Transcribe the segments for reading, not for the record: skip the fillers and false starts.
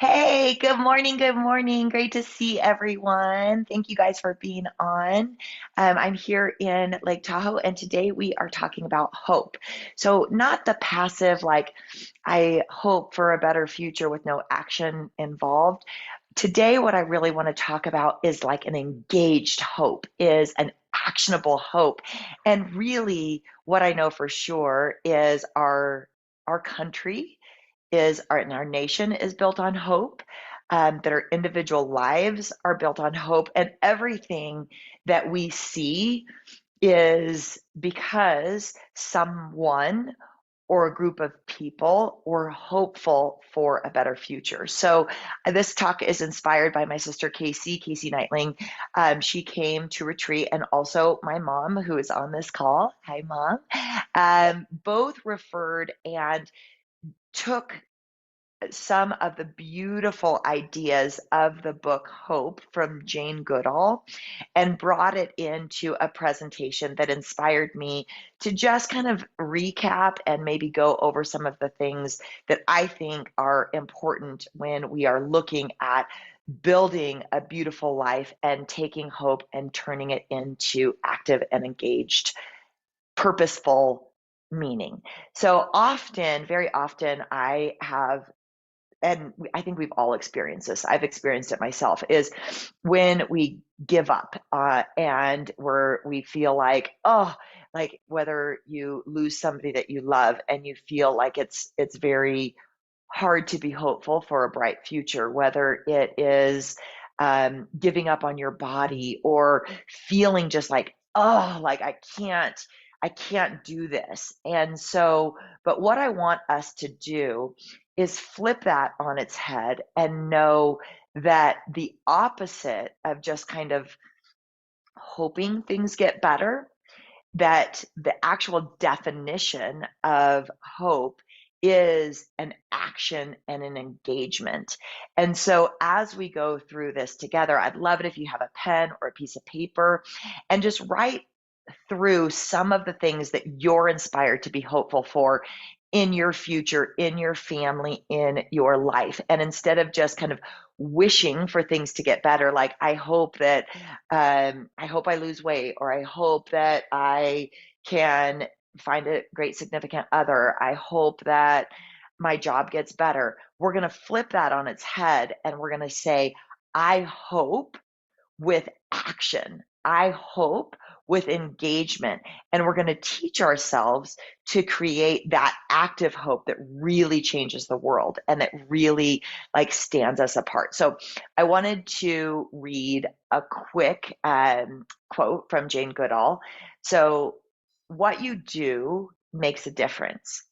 Hey, good morning. Good morning. Great to see everyone. Thank you guys for being on. I'm here in Lake Tahoe, and today we are talking about hope. So, not the passive, like, I hope for a better future with no action involved. Today, what I really want to talk about is like an engaged hope, is an actionable hope. And really, what I know for sure is our country and our nation is built on hope, that our individual lives are built on hope, and everything that we see is because someone or a group of people were hopeful for a better future. So this talk is inspired by my sister Casey Nightling. She came to retreat, and also my mom, who is on this call. Hi, mom. Both referred and took some of the beautiful ideas of the book Hope from Jane Goodall and brought it into a presentation that inspired me to just kind of recap and maybe go over some of the things that I think are important when we are looking at building a beautiful life and taking hope and turning it into active and engaged, purposeful meaning. So often, very often, I think we've all experienced this. I've experienced it myself. Is when we give up, and we feel like, oh, like whether you lose somebody that you love and you feel like it's very hard to be hopeful for a bright future, whether it is giving up on your body or feeling just like, oh, like I can't do this. And so, but what I want us to do is flip that on its head and know that the opposite of just kind of hoping things get better, that the actual definition of hope is an action and an engagement. And so, as we go through this together, I'd love it if you have a pen or a piece of paper and just write through some of the things that you're inspired to be hopeful for in your future, in your family, in your life. And instead of just kind of wishing for things to get better, like I hope I lose weight, or I hope that I can find a great significant other. I hope that my job gets better. We're going to flip that on its head and we're going to say, I hope with action. I hope with engagement. And we're going to teach ourselves to create that active hope that really changes the world and that really like stands us apart. So I wanted to read a quick quote from Jane Goodall. So, what you do makes a difference.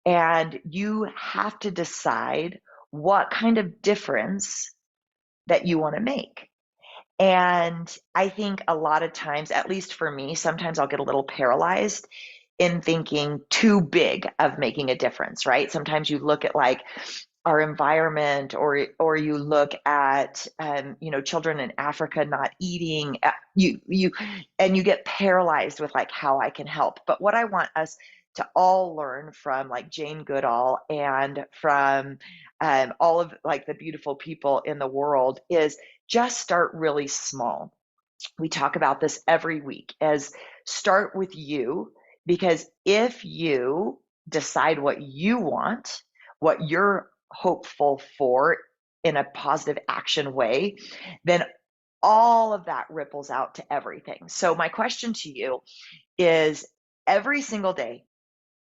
And you have to decide what kind of difference that you want to make. And I think a lot of times, at least for me, sometimes I'll get a little paralyzed in thinking too big of making a difference, right? Sometimes you look at like our environment, or you look at children in Africa not eating, and you get paralyzed with like how I can help. But what I want us to all learn from like Jane Goodall and from all of like the beautiful people in the world is just start really small. We talk about this every week as start with you, because if you decide what you want, what you're hopeful for in a positive action way, then all of that ripples out to everything. So my question to you is, every single day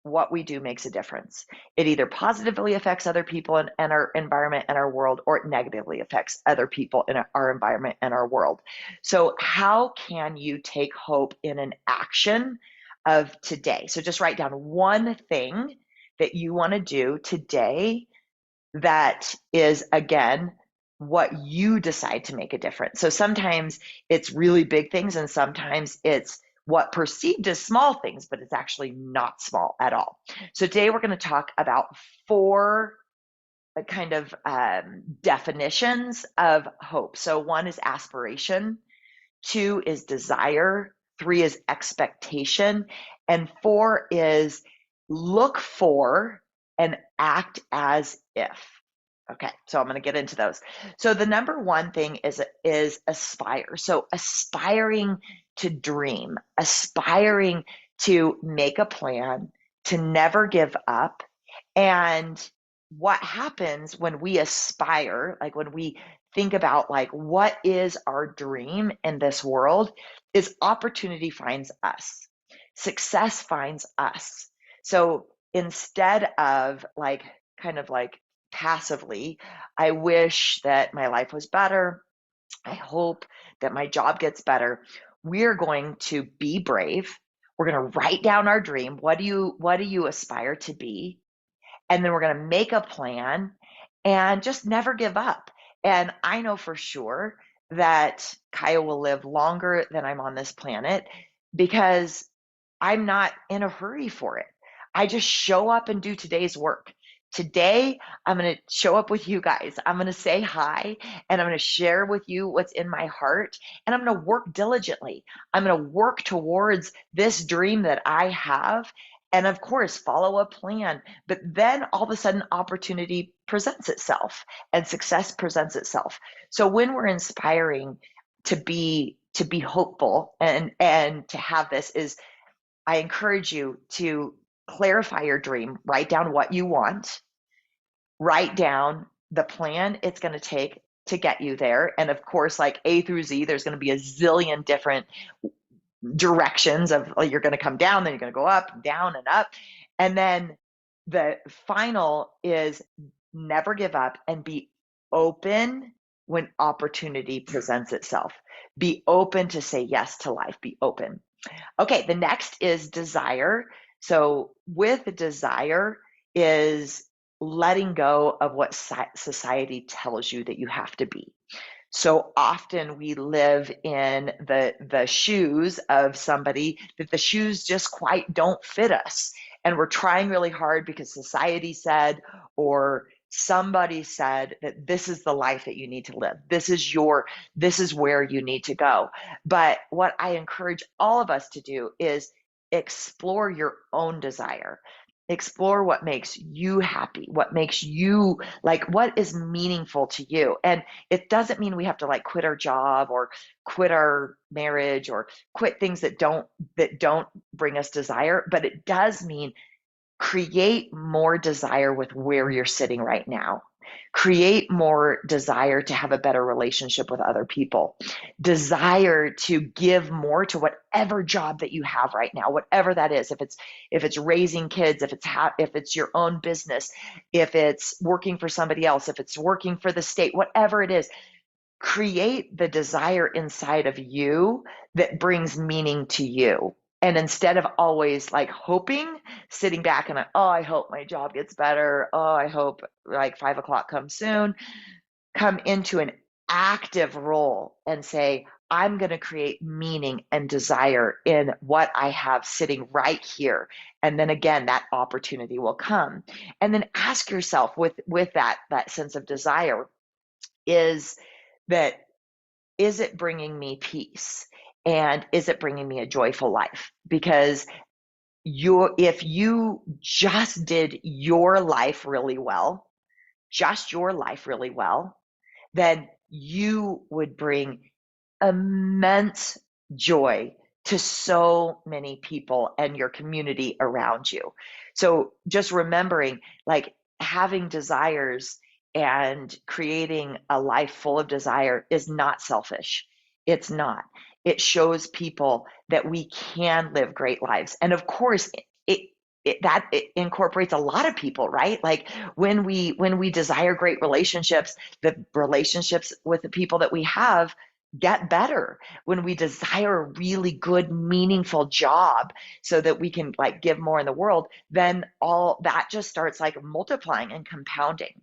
what we do makes a difference. It either positively affects other people and our environment and our world, or it negatively affects other people in our environment and our world. So, how can you take hope in an action of today? So, just write down one thing that you want to do today that is, again, what you decide to make a difference. So sometimes it's really big things, and sometimes it's what perceived as small things, but it's actually not small at all. So today we're going to talk about four kind of definitions of hope. So one is aspiration, two is desire, three is expectation, and four is look for and act as if. Okay, so I'm going to get into those. So the number one thing is aspire. So aspiring to dream, aspiring to make a plan, to never give up. And what happens when we aspire, like when we think about like what is our dream in this world, is opportunity finds us. Success finds us. So instead of like kind of like passively, I wish that my life was better. I hope that my job gets better. We're going to be brave. We're going to write down our dream. What do you aspire to be? And then we're going to make a plan and just never give up. And I know for sure that Kaya will live longer than I'm on this planet because I'm not in a hurry for it. I just show up and do today's work. Today, I'm going to show up with you guys. I'm going to say hi and I'm going to share with you what's in my heart. And I'm going to work diligently. I'm going to work towards this dream that I have. And of course, follow a plan. But then all of a sudden, opportunity presents itself and success presents itself. So when we're inspiring to be hopeful and to have this is I encourage you to clarify your dream, write down what you want, write down the plan it's going to take to get you there. And of course, like A through Z, there's going to be a zillion different directions of like, you're going to come down, then you're going to go up and down and up. And then the final is never give up and be open when opportunity presents itself. Be open to say yes to life. Be open. Okay, the next is desire. So with desire is letting go of what society tells you that you have to be. So often we live in the shoes of somebody that the shoes just quite don't fit us. And we're trying really hard because society said or somebody said that this is the life that you need to live. This is where you need to go. But what I encourage all of us to do is explore your own desire. Explore what makes you happy, what makes you like what is meaningful to you. And it doesn't mean we have to like quit our job or quit our marriage or quit things that don't bring us desire, but it does mean create more desire with where you're sitting right now. Create more desire to have a better relationship with other people. Desire to give more to whatever job that you have right now, whatever that is. If it's raising kids, if it's your own business, if it's working for somebody else, if it's working for the state, whatever it is, create the desire inside of you that brings meaning to you. And instead of always like hoping, sitting back and, oh, I hope my job gets better. Oh, I hope like 5 o'clock comes soon. Come into an active role and say, I'm going to create meaning and desire in what I have sitting right here. And then again, that opportunity will come. And then ask yourself with that sense of desire is that is it bringing me peace and is it bringing me a joyful life? Because if you just did your life really well, just your life really well, then you would bring immense joy to so many people and your community around you. So just remembering like having desires and creating a life full of desire is not selfish. It's not. It shows people that we can live great lives. And of course, it it incorporates a lot of people, right? Like when we desire great relationships, the relationships with the people that we have get better. When we desire a really good meaningful job so that we can like give more in the world, then all that just starts like multiplying and compounding.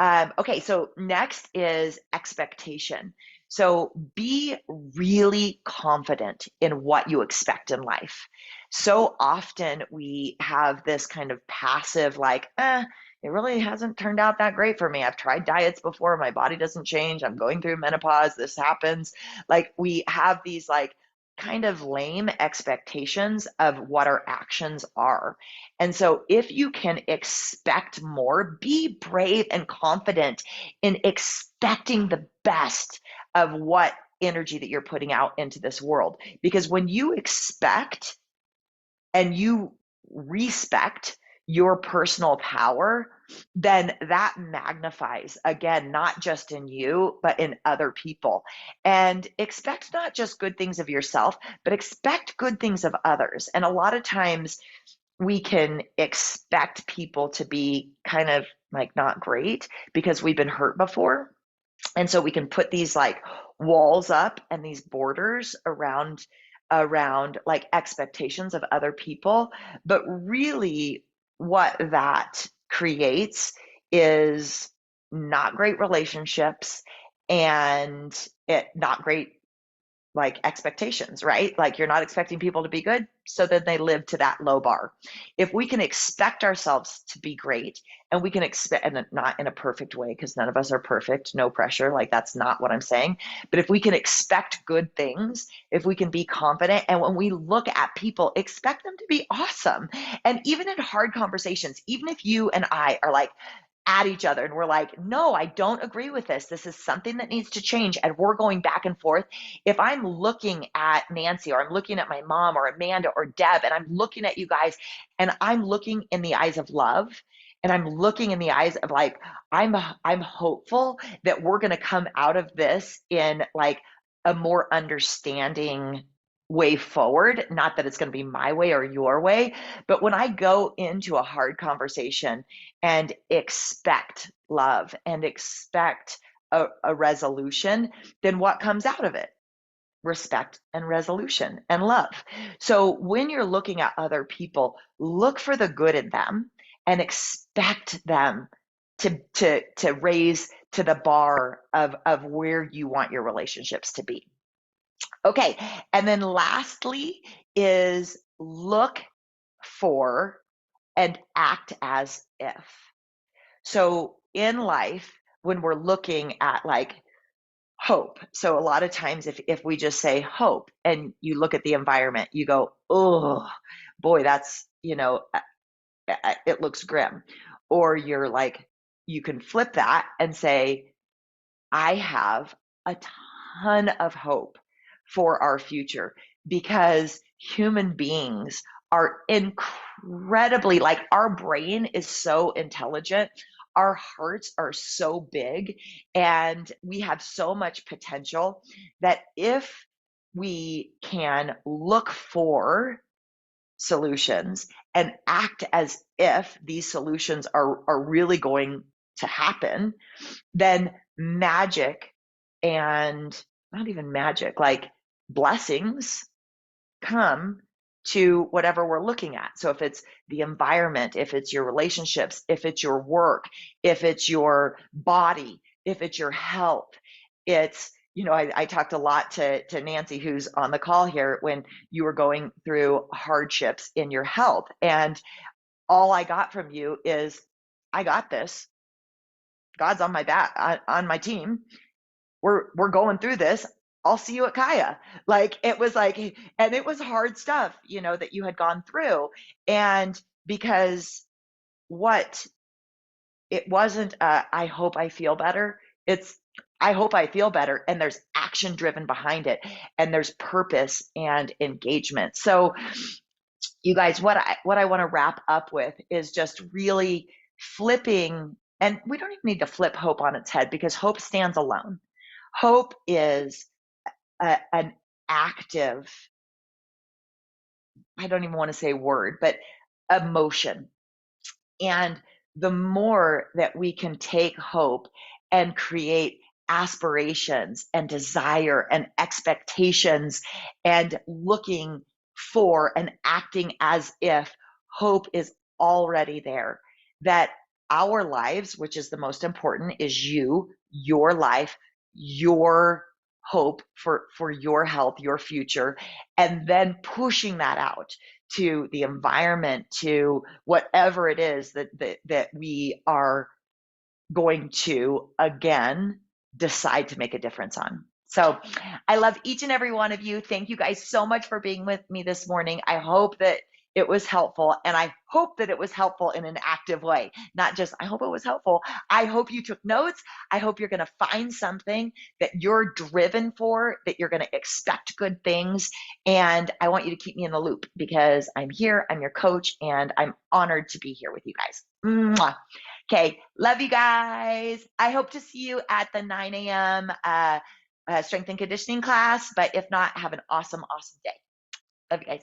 Okay, so next is expectation. So be really confident in what you expect in life. So often we have this kind of passive, like, it really hasn't turned out that great for me. I've tried diets before, my body doesn't change. I'm going through menopause, this happens. Like we have these like kind of lame expectations of what our actions are. And so if you can expect more, be brave and confident in expecting the best of what energy that you're putting out into this world. Because when you expect and you respect your personal power, then that magnifies, again, not just in you, but in other people. And expect not just good things of yourself, but expect good things of others. And a lot of times we can expect people to be kind of like not great because we've been hurt before. And so we can put these like walls up and these borders around like expectations of other people, but really what that creates is not great relationships and not great like expectations, right? Like you're not expecting people to be good, so then they live to that low bar. If we can expect ourselves to be great, and we can expect, and not in a perfect way, because none of us are perfect, no pressure, like that's not what I'm saying. But if we can expect good things, if we can be confident, and when we look at people, expect them to be awesome. And even in hard conversations, even if you and I are like, at each other and we're like, no, I don't agree with this. This is something that needs to change. And we're going back and forth. If I'm looking at Nancy or I'm looking at my mom or Amanda or Deb and I'm looking at you guys and I'm looking in the eyes of love and I'm looking in the eyes of like, I'm hopeful that we're going to come out of this in like a more understanding way forward. Not that it's going to be my way or your way, but when I go into a hard conversation and expect love and expect a resolution, then what comes out of it? Respect and resolution and love. So when you're looking at other people, look for the good in them and expect them to raise to the bar of where you want your relationships to be. Okay, and then lastly is look for and act as if. So in life, when we're looking at like hope, so a lot of times if we just say hope and you look at the environment, you go, oh boy, that's, it looks grim. Or you're like, you can flip that and say, I have a ton of hope for our future because human beings are incredibly, like, our brain is so intelligent, our hearts are so big, and we have so much potential that if we can look for solutions and act as if these solutions are really going to happen, then magic, and not even magic, like blessings come to whatever we're looking at. So if it's the environment, if it's your relationships, if it's your work, if it's your body, if it's your health, it's, I talked a lot to Nancy, who's on the call here, when you were going through hardships in your health. And all I got from you is, I got this. God's on my back, on my team. We're going through this. I'll see you at Kaya. Like, it was like, and it was hard stuff, that you had gone through. And because what it wasn't, I hope I feel better. It's, I hope I feel better. And there's action driven behind it. And there's purpose and engagement. So you guys, what I want to wrap up with is just really flipping, and we don't even need to flip hope on its head, because hope stands alone. Hope is an active, I don't even want to say word, but emotion. And the more that we can take hope and create aspirations and desire and expectations and looking for and acting as if hope is already there, that our lives, which is the most important, is your life, your hope for your health, your future, and then pushing that out to the environment, to whatever it is that we are going to again decide to make a difference on. So I love each and every one of you. Thank you guys so much for being with me this morning. I hope that it was helpful, and I hope that it was helpful in an active way, not just I hope it was helpful. I hope you took notes. I hope you're going to find something that you're driven for, that you're going to expect good things. And I want you to keep me in the loop because I'm here, I'm your coach, and I'm honored to be here with you guys. Mwah. Okay, love you guys. I hope to see you at the 9 a.m. Strength and conditioning class, but if not, have an awesome, awesome day. Love you guys.